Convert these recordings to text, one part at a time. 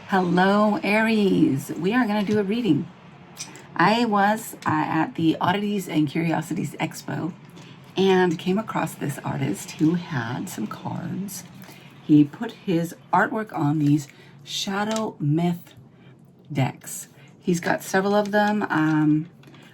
Hello, Aries. We are going to do a reading. I was at the Oddities and Curiosities Expo and came across this artist who had some cards. He put his artwork on these shadow myth decks. He's got several of them.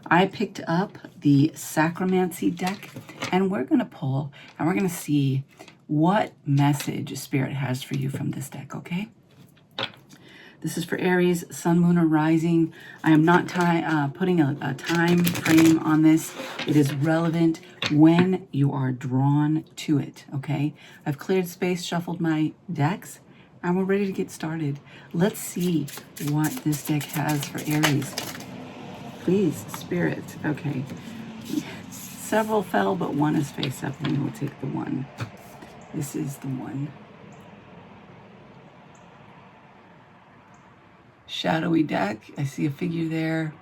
I picked up the Sacromancy deck, and we're going to pull and we're going to see what message Spirit has for you from this deck, okay? This is for Aries, Sun, Moon, or Rising. I am not putting a time frame on this. It is relevant when you are drawn to it, okay? I've cleared space, shuffled my decks, and we're ready to get started. Let's see what this deck has for Aries. Please, Spirit. Okay. Several fell, but one is face up, and we'll take the one. This is the one. Shadowy deck. I see a figure there.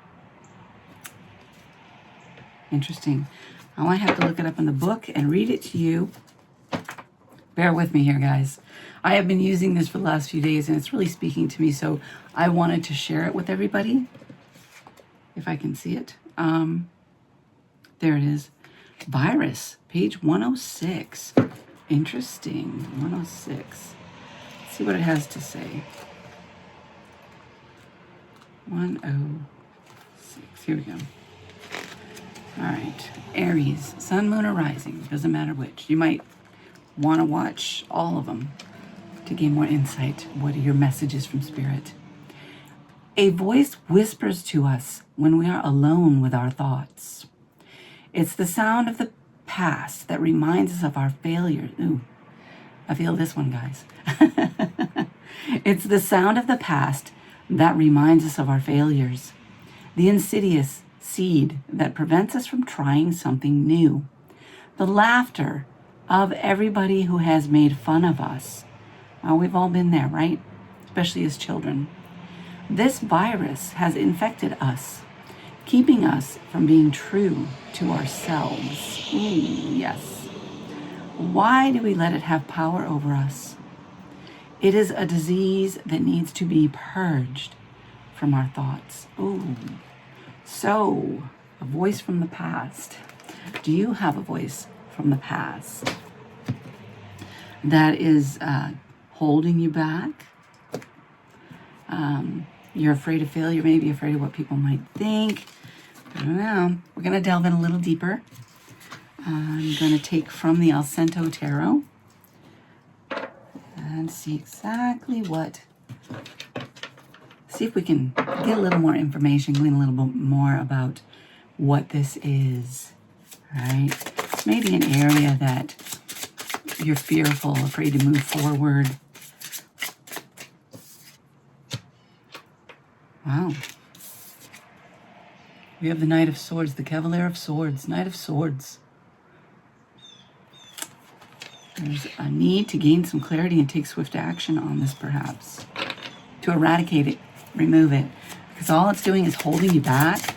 Interesting. Now I have to look it up in the book and read it to you. Bear with me here, guys. I have been using this for the last few days, and it's really speaking to me, so I wanted to share it with everybody. If I can see it. There it is. Virus, page 106. Interesting. 106. Let's see what it has to say. 106. Here we go. All right. Aries, Sun, Moon, or Rising. Doesn't matter which. You might want to watch all of them to gain more insight. What are your messages from Spirit? A voice whispers to us when we are alone with our thoughts. It's the sound of the past that reminds us of our failures. Ooh, I feel this one, guys. It's the sound of the past that reminds us of our failures, the insidious seed that prevents us from trying something new, the laughter of everybody who has made fun of us. Oh, we've all been there, right? Especially as children. This virus has infected us, keeping us from being true to ourselves. Yes. Why do we let it have power over us? It is a disease that needs to be purged from our thoughts. Ooh. So, a voice from the past. Do you have a voice from the past that is holding you back? You're afraid of failure, maybe afraid of what people might think. I don't know. We're going to delve in a little deeper. I'm going to take from the Alcento Tarot and see exactly see if we can get a little more information, glean a little bit more about what this is, right? Maybe an area that you're fearful, afraid to move forward. Wow. We have the Knight of Swords, the Cavalier of Swords, Knight of Swords. There's a need to gain some clarity and take swift action on this, perhaps. To eradicate it, remove it. Because all it's doing is holding you back.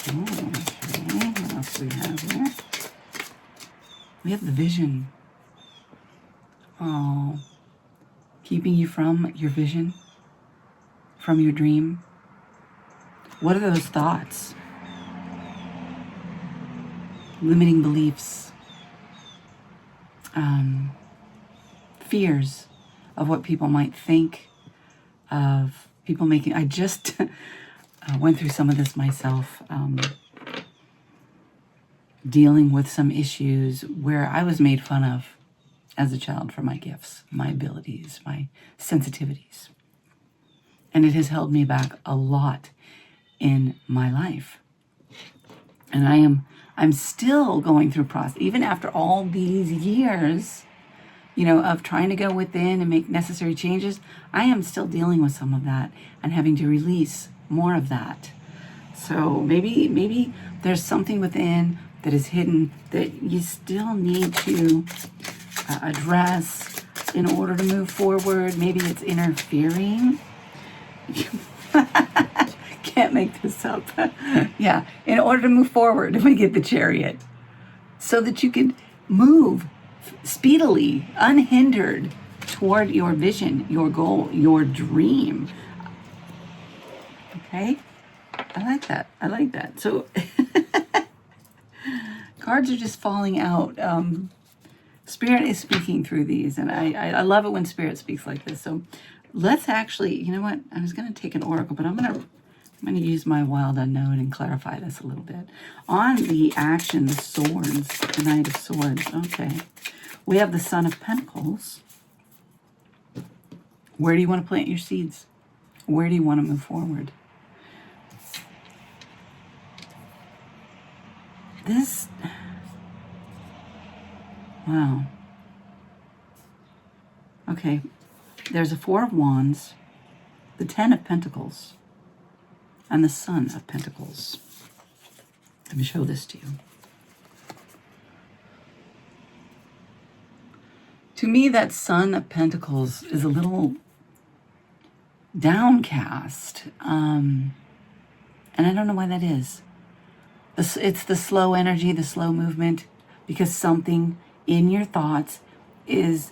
Oh, okay. What else do we have here? We have the Vision. Oh. Keeping you from your vision. From your dream. What are those thoughts? Limiting beliefs. Fears of what people might think, of people making. I just went through some of this myself, dealing with some issues where I was made fun of as a child for my gifts, my abilities, my sensitivities. And it has held me back a lot in my life. And I'm still going through process, even after all these years, of trying to go within and make necessary changes. I am still dealing with some of that and having to release more of that. So maybe there's something within that is hidden that you still need to address in order to move forward. Maybe it's interfering. Can't make this up. Yeah, in order to move forward, we get the Chariot, so that you can move speedily, unhindered toward your vision, your goal, your dream. Okay? I like that. I like that. So cards are just falling out. Spirit is speaking through these, and I love it when Spirit speaks like this. So let's actually, you know what? I was going to take an oracle, but I'm going to use my wild unknown and clarify this a little bit. On the action, the swords, the Knight of Swords. Okay. We have the Son of Pentacles. Where do you want to plant your seeds? Where do you want to move forward? This, wow. Okay, there's a Four of Wands, the Ten of Pentacles, and the Son of Pentacles. Let me show this to you. To me, that Son of Pentacles is a little downcast, and I don't know why that is. It's the slow energy, the slow movement, because something in your thoughts is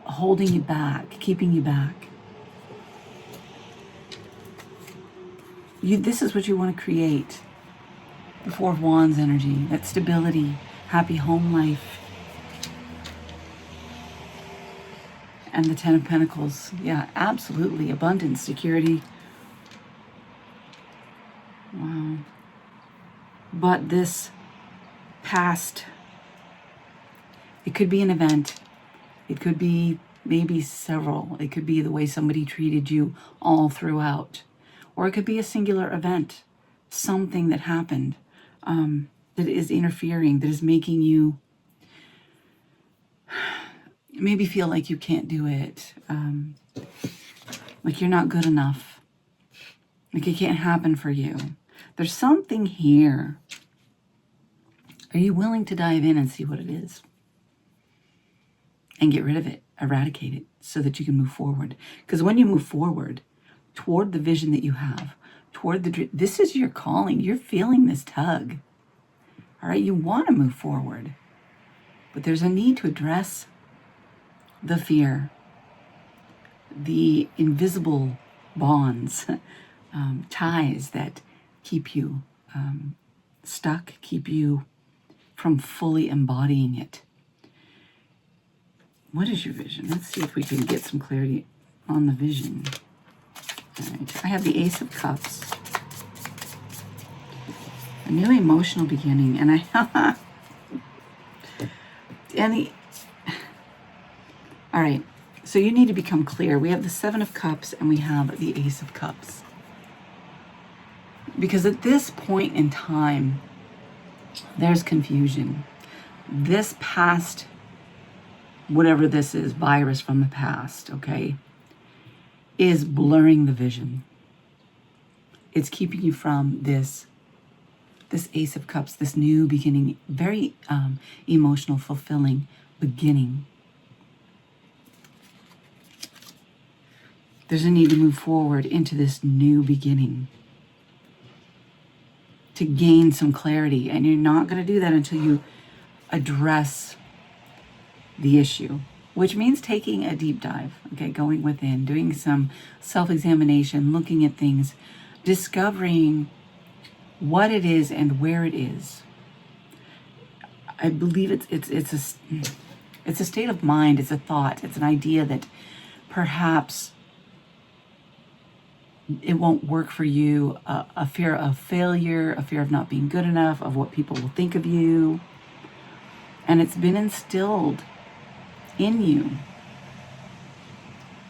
holding you back, keeping you back. This is what you want to create. The Four of Wands energy, that stability, happy home life. And the Ten of Pentacles, yeah, absolutely. Abundance, security. Wow. But this past, it could be an event. It could be maybe several. It could be the way somebody treated you all throughout. Or it could be a singular event. Something that happened that is interfering, that is making you maybe feel like you can't do it. Like you're not good enough. Like it can't happen for you. There's something here. Are you willing to dive in and see what it is? And get rid of it, eradicate it, so that you can move forward. Because when you move forward toward the vision that you have, toward the dream, this is your calling. You're feeling this tug. All right, you want to move forward. But there's a need to address the fear, the invisible bonds, ties that keep you stuck, keep you from fully embodying it. What is your vision? Let's see if we can get some clarity on the vision. All right. I have the Ace of Cups. A new emotional beginning. And all right. So you need to become clear. We have the Seven of Cups and we have the Ace of Cups. Because at this point in time, there's confusion. This past, whatever this is, virus from the past, okay, is blurring the vision. It's keeping you from this Ace of Cups, this new beginning, very emotional, fulfilling beginning. There's a need to move forward into this new beginning, to gain some clarity. And you're not going to do that until you address the issue, which means taking a deep dive, okay, going within, doing some self-examination, looking at things, discovering what it is and where it is. I believe it's a state of mind, it's a thought, it's an idea that perhaps it won't work for you, a fear of failure, a fear of not being good enough, of what people will think of you. And it's been instilled in you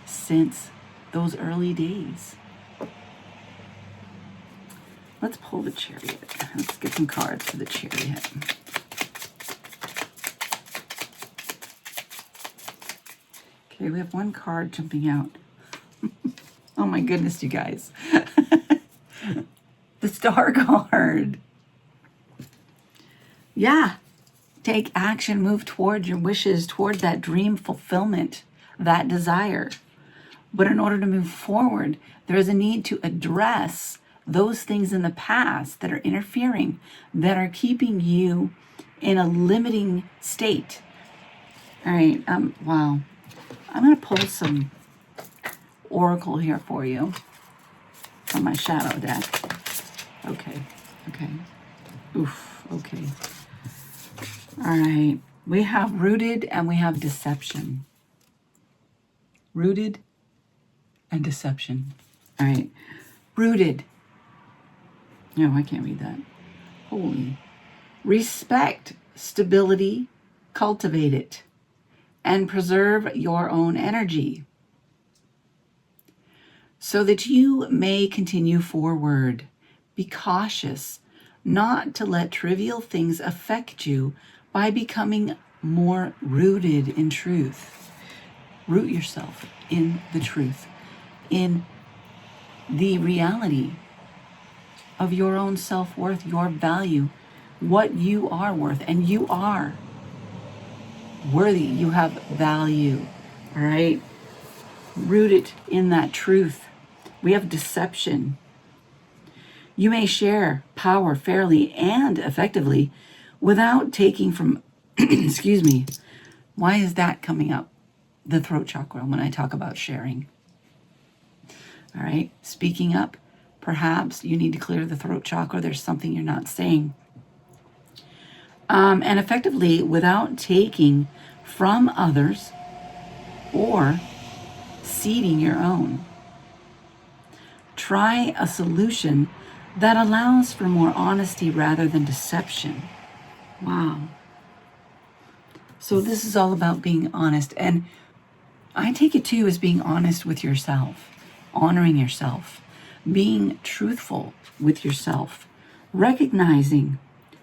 since those early days. Let's pull the Chariot. Let's get some cards for the Chariot. Okay, we have one card jumping out. Oh my goodness, you guys. The Star card. Yeah. Take action, move toward your wishes, toward that dream fulfillment, that desire. But in order to move forward, there is a need to address those things in the past that are interfering, that are keeping you in a limiting state. All right, wow. I'm going to pull some oracle here for you from my shadow deck. Okay. Oof, okay. All right. We have rooted and we have deception. Rooted and deception. All right. Rooted. No, I can't read that. Holy. Respect stability, cultivate it, and preserve your own energy so that you may continue forward. Be cautious not to let trivial things affect you by becoming more rooted in truth. Root yourself in the truth, in the reality of your own self-worth, your value, what you are worth, and you are worthy. You have value, all right? Root it in that truth. We have deception. You may share power fairly and effectively without taking from, excuse me, why is that coming up? The throat chakra when I talk about sharing. All right, speaking up. Perhaps you need to clear the throat chakra. There's something you're not saying. And effectively without taking from others or ceding your own. Try a solution that allows for more honesty rather than deception. Wow. So this is all about being honest. And I take it too as being honest with yourself, honoring yourself, being truthful with yourself, recognizing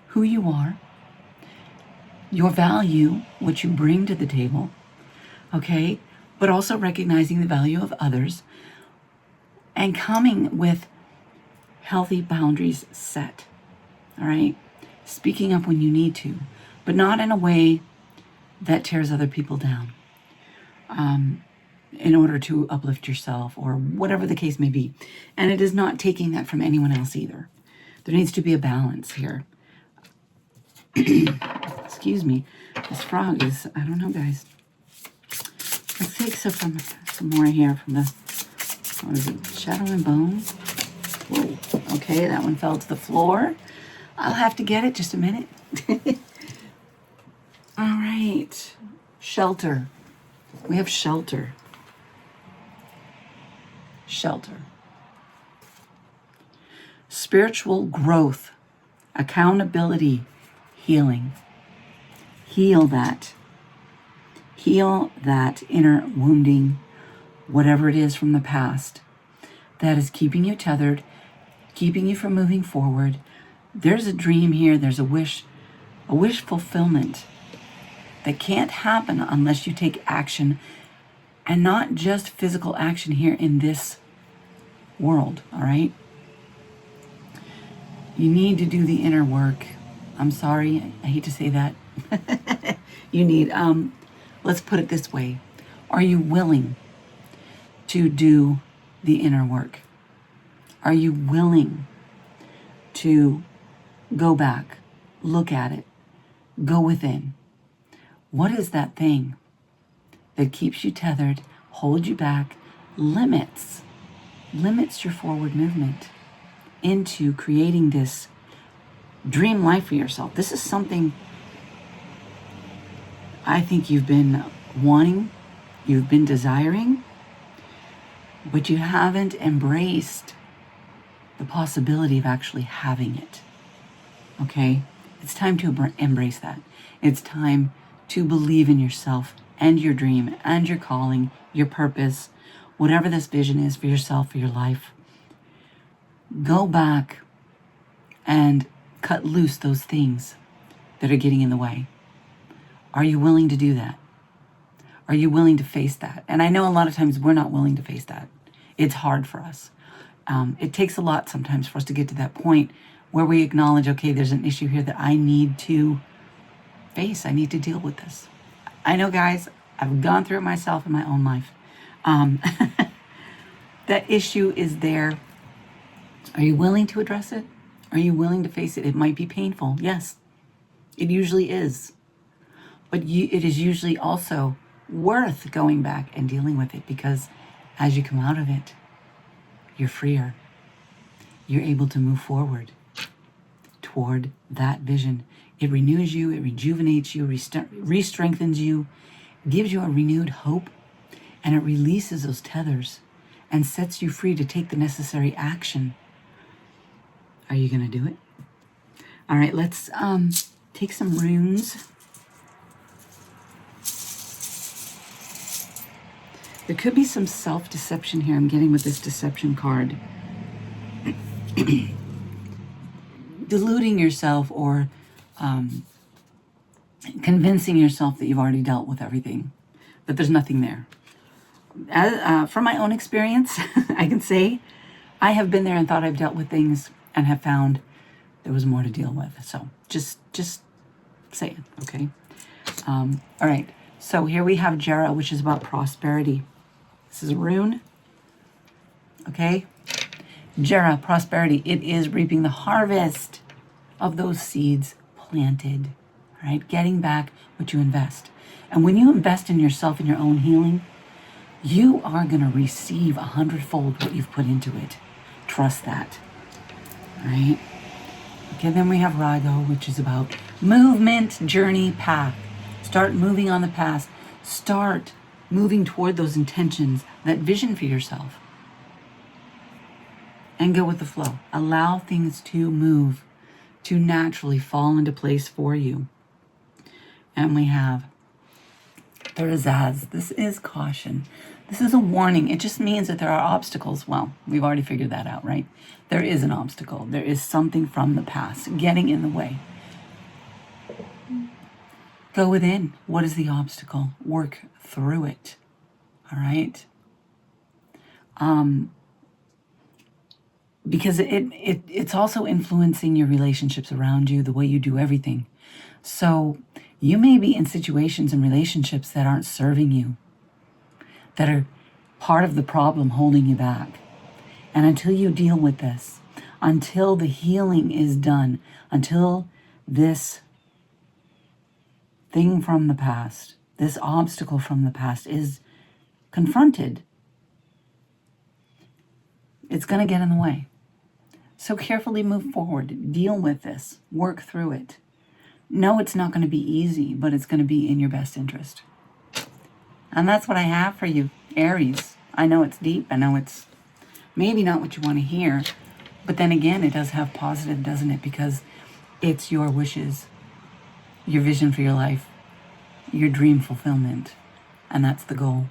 who you are, your value, what you bring to the table, okay? But also recognizing the value of others and coming with healthy boundaries set, all right? Speaking up when you need to, but not in a way that tears other people down in order to uplift yourself or whatever the case may be. And it is not taking that from anyone else either. There needs to be a balance here. Excuse me. This frog is, I don't know, guys. Let's take some more here from the, what is it, Shadow and Bone. Whoa. Okay, that one fell to the floor. I'll have to get it, just a minute. All right. Shelter. We have shelter. Shelter. Spiritual growth, accountability, healing. Heal that. Heal that inner wounding, whatever it is from the past that is keeping you tethered, keeping you from moving forward. There's a dream here. There's a wish fulfillment that can't happen unless you take action, and not just physical action here in this world, all right? You need to do the inner work. I'm sorry, I hate to say that. You need, let's put it this way. Are you willing to do the inner work? Are you willing to go back, look at it, go within? What is that thing that keeps you tethered, holds you back, limits your forward movement into creating this dream life for yourself? This is something I think you've been wanting, you've been desiring, but you haven't embraced the possibility of actually having it. Okay? It's time to embrace that. It's time to believe in yourself and your dream and your calling, your purpose, whatever this vision is for yourself, for your life. Go back and cut loose those things that are getting in the way. Are you willing to do that? Are you willing to face that? And I know a lot of times we're not willing to face that. It's hard for us. It takes a lot sometimes for us to get to that point where we acknowledge, okay, there's an issue here that I need to face. I need to deal with this. I know, guys, I've gone through it myself in my own life. That issue is there. Are you willing to address it? Are you willing to face it? It might be painful. Yes, it usually is. But it is usually also worth going back and dealing with it, because as you come out of it, you're freer. You're able to move forward toward that vision. It renews you, it rejuvenates you, re-strengthens you, gives you a renewed hope, and it releases those tethers and sets you free to take the necessary action. Are you going to do it? All right, let's take some runes. There could be some self-deception here I'm getting with this deception card. Deluding yourself or convincing yourself that you've already dealt with everything, but there's nothing there. From my own experience, I can say I have been there and thought I've dealt with things and have found there was more to deal with. So just say it, okay? All right, so here we have Jera, which is about prosperity. This is a rune, okay? Jera, prosperity. It is reaping the harvest of those seeds planted, all right? Getting back what you invest. And when you invest in yourself and your own healing, you are going to receive 100-fold what you've put into it. Trust that, all right? Okay, then we have Rago, which is about movement, journey, path. Start moving on the path. Start moving toward those intentions, that vision for yourself. And go with the flow. Allow things to move, to naturally fall into place for you. And we have As. This is caution. This is a warning. It just means that there are obstacles. Well, we've already figured that out, right? There is an obstacle. There is something from the past getting in the way. Go within. What is the obstacle? Work through it. All right? Because it's also influencing your relationships around you, the way you do everything. So you may be in situations and relationships that aren't serving you, that are part of the problem holding you back. And until you deal with this, until the healing is done, until this thing from the past, this obstacle from the past is confronted, it's going to get in the way. So carefully move forward, deal with this, work through it. No, it's not going to be easy, but it's going to be in your best interest. And that's what I have for you, Aries. I know it's deep. I know it's maybe not what you want to hear, but then again, it does have positive, doesn't it? Because it's your wishes, your vision for your life, your dream fulfillment, and that's the goal.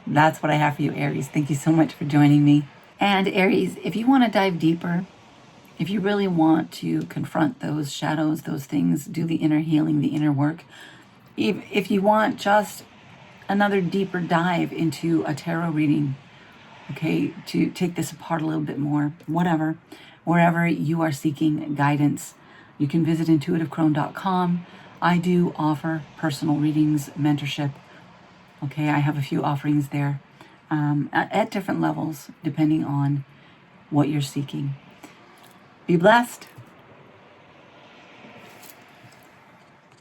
That's what I have for you, Aries. Thank you so much for joining me. And Aries, if you want to dive deeper, if you really want to confront those shadows, those things, do the inner healing, the inner work, if you want just another deeper dive into a tarot reading, okay, to take this apart a little bit more, whatever, wherever you are seeking guidance, you can visit intuitivecrone.com. I do offer personal readings, mentorship. Okay, I have a few offerings there at different levels, depending on what you're seeking. Be blessed.